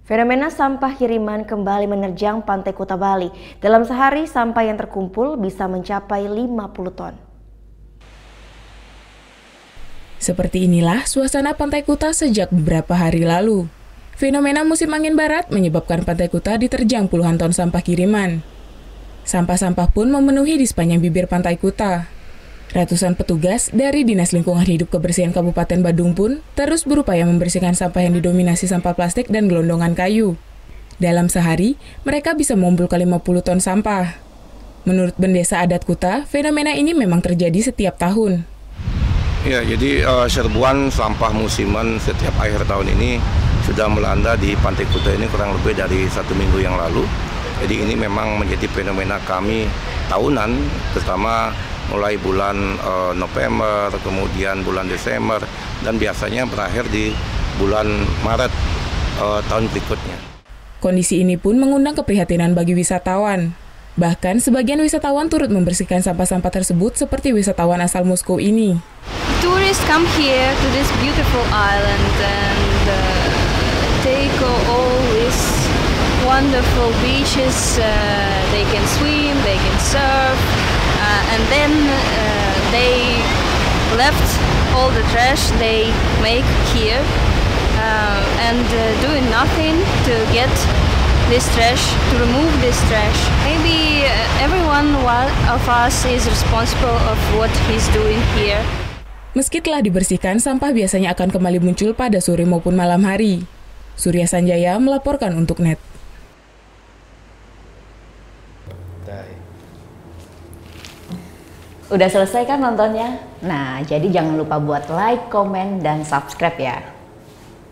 Fenomena sampah kiriman kembali menerjang Pantai Kuta Bali. Dalam sehari, sampah yang terkumpul bisa mencapai 50 ton. Seperti inilah suasana Pantai Kuta sejak beberapa hari lalu. Fenomena musim angin barat menyebabkan Pantai Kuta diterjang puluhan ton sampah kiriman. Sampah-sampah pun memenuhi di sepanjang bibir Pantai Kuta. Ratusan petugas dari Dinas Lingkungan Hidup Kebersihan Kabupaten Badung pun terus berupaya membersihkan sampah yang didominasi sampah plastik dan gelondongan kayu. Dalam sehari, mereka bisa mengumpulkan 50 ton sampah. Menurut Bendesa Adat Kuta, fenomena ini memang terjadi setiap tahun. Ya, jadi serbuan sampah musiman setiap akhir tahun ini sudah melanda di Pantai Kuta ini kurang lebih dari 1 minggu yang lalu. Jadi ini memang menjadi fenomena kami tahunan, terutama mulai bulan November, kemudian bulan Desember, dan biasanya berakhir di bulan Maret tahun berikutnya. Kondisi ini pun mengundang keprihatinan bagi wisatawan. Bahkan sebagian wisatawan turut membersihkan sampah-sampah tersebut seperti wisatawan asal Moskow ini. Tourists come here to this beautiful island and take all these wonderful beaches. They can swim, they can surf. And then they left all the trash they make here and doing nothing to get this trash, to remove this trash. Maybe everyone of us is responsible of what he's doing here. Meski telah dibersihkan, sampah biasanya akan kembali muncul pada sore maupun malam hari. Surya Sanjaya melaporkan untuk NET. Udah selesai kan nontonnya? Nah, jadi jangan lupa buat like, komen, dan subscribe ya.